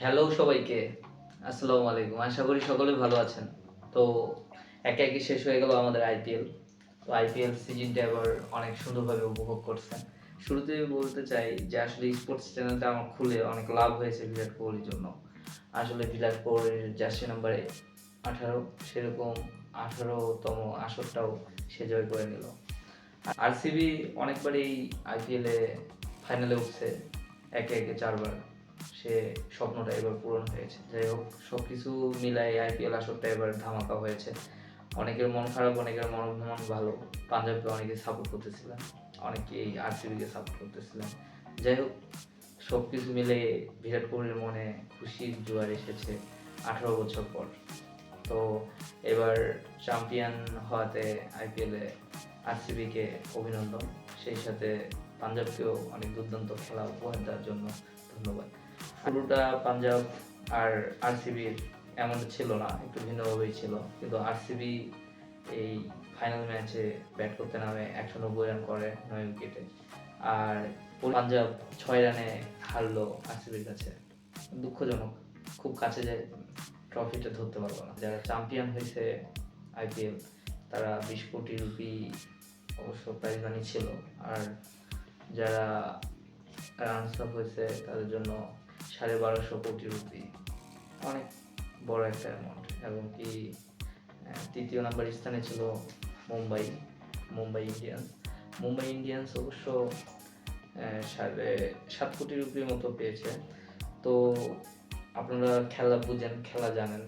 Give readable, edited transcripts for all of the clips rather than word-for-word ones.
Hello সবাইকে, আসসালামু আলাইকুম। আশা করি সকলে ভালো আছেন। তো একে, একে শেষ হয়ে গেল আমাদের আইপিএল। তো আইপিএল সিজনটা এবার অনেক সুন্দরভাবে উপভোগ করছেন। শুরুতেই বলতে চাই যে আসলে স্পোর্টস চ্যানেলটা আমার খুলে অনেক লাভ হয়েছে বিরাট কোহলির জন্য। আসলে বিরাট কোহলির জার্সি নাম্বারে 18 সেরকম 18তম আসরটাও সে জয় করে নিল। আরসিবি অনেকবারই আইপিএলে ফাইনালে উঠছে, একে একে 4 বার। সে স্বপ্নটা এবার পূরণ হয়েছে। যাই হোক, সবকিছু মিলাই আইপিএল আসরটা এবার ধামাকা হয়েছে। অনেকের মন খারাপ, অনেকের মন ভালো। পাঞ্জাবকে অনেকে সাপোর্ট করতেছিলেন, অনেকেই আরসিবিকে সাপোর্ট করতেছিলেন। যাই হোক, সবকিছু মিলে বিরাট কোহলির মনে খুশির জোয়ার এসেছে 18 বছর পর। তো এবার চ্যাম্পিয়ন হওয়াতে আইপিএলে আরসিবিকে অভিনন্দন, সেই সাথে পাঞ্জাবকেও অনেক দুর্দান্ত খেলা উপহার দেওয়ার জন্য ধন্যবাদ। শুরুটা পাঞ্জাব আর আরসিবির এমন ছিল না, একটু ভিন্নভাবেই ছিল, কিন্তু আরসিবি এই ফাইনাল ম্যাচে ব্যাট করতে নামে 190 রান করে 9 উইকেটে, আর পাঞ্জাব 6 রানে হারলো আরসিবির কাছে। দুঃখজনক, খুব কাছে যায়, ট্রফিটা ধরতে পারলো না। যারা চ্যাম্পিয়ন হয়েছে আইপিএল তারা 20 কোটি রুপি অবশ্য প্রাইজ মানি ছিল, আর যারা রানার্স আপ হয়েছে তাদের জন্য 1250 কোটি রুপি, অনেক বড় একটা অ্যামাউন্ট। এবং কি তৃতীয় নাম্বার স্থানে ছিল মুম্বাই মুম্বাই ইন্ডিয়ান্স। মুম্বাই ইন্ডিয়ান্স অবশ্য 7.5 কোটি রুপির মতো পেয়েছে। তো আপনারা খেলা বুঝেন, খেলা জানেন,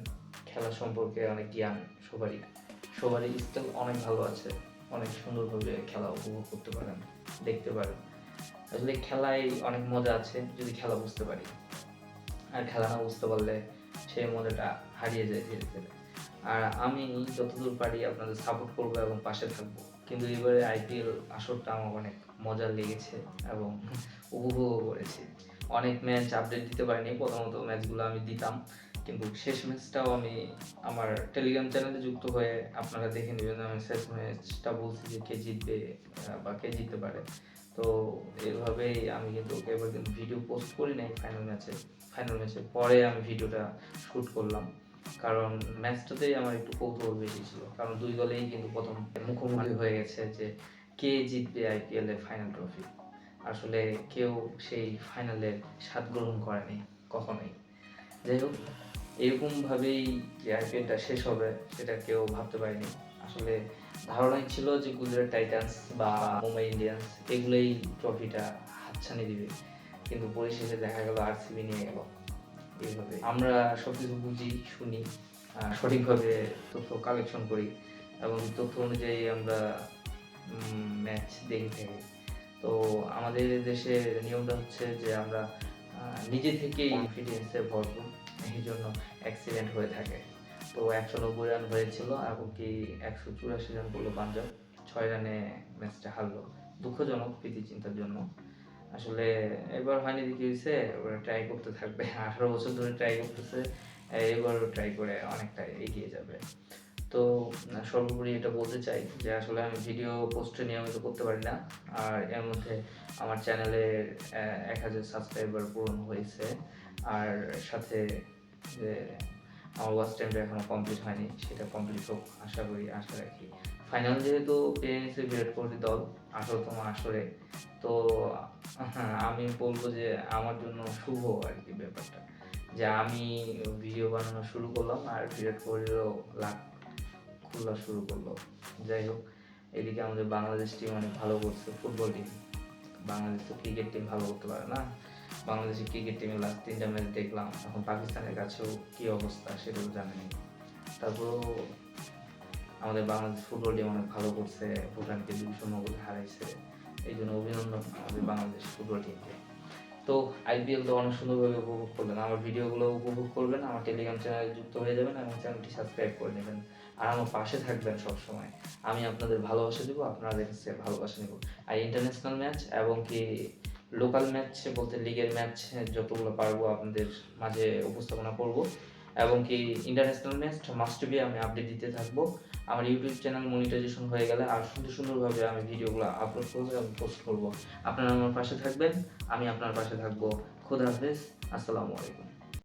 খেলা সম্পর্কে অনেক জ্ঞান সবারই স্কিল অনেক ভালো আছে, অনেক সুন্দরভাবে খেলা উপভোগ করতে পারেন, দেখতে পারেন। আসলে খেলায় অনেক মজা আছে যদি খেলা বুঝতে পারি, আর খেলা না বুঝতে পারলে সেই মজাটা হারিয়ে যায় ধীরে ধীরে। আর আমি যতদূর পারি আপনাদের সাপোর্ট করবো এবং পাশে থাকবো। কিন্তু এবারে আইপিএল আসরটা আমার অনেক মজার লেগেছে এবং উপভোগও করেছি। অনেক ম্যাচ আপডেট দিতে পারিনি, প্রথমত ম্যাচগুলো আমি দিতাম, কিন্তু শেষ ম্যাচটাও আমি আমার টেলিগ্রাম চ্যানেলে যুক্ত হয়ে আপনারা দেখে নেবেন। আমি শেষ ম্যাচটা বলছি যে কে জিতবে বা কে জিততে পারে। তো এভাবেই আমি কিন্তু এবার কিন্তু ভিডিও পোস্ট করি নাই ফাইনাল ম্যাচের পরে আমি ভিডিওটা শ্যুট করলাম, কারণ ম্যাচটাতেই আমার একটু কৌতূহল বেশি ছিল, কারণ দুই দলেই কিন্তু প্রথম মুখোমুখি হয়ে গেছে যে কে জিতবে আইপিএল এর ফাইনাল ট্রফি। আসলে কেউ সেই ফাইনালের স্বাদ গ্রহণ করেনি কখনোই। যাই হোক, এরকমভাবেই যে আইপিএলটা শেষ হবে সেটা কেউ ভাবতে পারেনি। আসলে ধারণাই ছিল যে গুজরাট টাইটান্স বা মুম্বাই ইন্ডিয়ান্স এগুলোই ট্রফিটা হাতছানি দিবে, কিন্তু পরিশেষে দেখা গেল আরসিবি নিয়ে গেল। এইভাবে আমরা সবকিছু বুঝি, শুনি, সঠিকভাবে তথ্য কালেকশন করি এবং তথ্য অনুযায়ী আমরা ম্যাচ দেখে থাকি। তো আমাদের দেশের নিয়মটা হচ্ছে যে আমরা নিজে থেকেই কনফিডেন্সে ভরপুর, এই জন্য অ্যাক্সিডেন্ট হয়ে থাকে। তো 190 রান হয়েছিল এবং কি 184 রান করলো পাঞ্জাব, 6 রানে ম্যাচটা হারলো। দুঃখজনক প্রীতি চিন্তার জন্য। আসলে এবার হয়নি দেখি হয়েছে, ওরা ট্রাই করতে থাকবে, 18 বছর ধরে ট্রাই করতেছে, এবারও ট্রাই করে অনেকটা এগিয়ে যাবে। তো সর্বোপরি এটা বলতে চাই যে আসলে আমি ভিডিও পোস্টে নিয়মিত করতে পারি না, আর এর মধ্যে আমার চ্যানেলের 1000 সাবস্ক্রাইবার পূরণ হয়েছে, আর সাথে যে আমার ওয়াচ টাইমটা এখনো কমপ্লিট হয়নি, সেটা কমপ্লিট হোক আশা রাখি। ফাইনাল যেহেতু পেয়ে নিয়েছে বিরাট কোহলি দল 18তম আসরে, তো আমি বলবো যে আমার জন্য শুভ আর কি ব্যাপারটা, যে আমি ভিডিও বানানো শুরু করলাম আর বিরাট কোহলিরও লাক খোলা শুরু করলো। যাই হোক, এদিকে আমাদের বাংলাদেশ টিম অনেক ভালো করছে, ফুটবল টিম। বাংলাদেশ তো ক্রিকেট টিম ভালো করতে পারে না, বাংলাদেশের ক্রিকেট টিমের লাস্ট 3টা ম্যাচ দেখলাম, এখন পাকিস্তানের কাছেও কি অবস্থা সেটা তো জানেনি। তারপরেও আমাদের বাংলাদেশ ফুটবল টিম অনেক ভালো করছে, ভুটানকে 2-0 হারাইছে, এই জন্য অভিনন্দন আমাদের বাংলাদেশ ফুটবল টিমকে। তো আইপিএল তো অনেক সুন্দরভাবে উপভোগ করলেন, আমার ভিডিওগুলো উপভোগ করবেন, আমার টেলিগ্রাম চ্যানেলে যুক্ত হয়ে যাবেন এবং চ্যানেলটি সাবস্ক্রাইব করে নেবেন, আর আমার পাশে থাকবেন সবসময়। আমি আপনাদের ভালোবাসা দেবো, আপনাদের কাছে ভালোবাসা নেব। আর ইন্টারন্যাশনাল ম্যাচ এবং কি লোকাল ম্যাচ বলতে লিগের ম্যাচ যতগুলো পারবো আপনাদের মাঝে উপস্থাপনা করব, এবং কি ইন্টারন্যাশনাল ম্যাচ মাস্ট বি আমি আপডেট দিতে থাকবো। আমার ইউটিউব চ্যানেল মনিটাইজেশন হয়ে গেলে আর সুন্দরভাবে আমি ভিডিওগুলো আপলোড করবো এবং পোস্ট করবো। আপনারা আমার পাশে থাকবেন, আমি আপনার পাশে থাকবো। খোদা হাফেজ, আসসালামু আলাইকুম।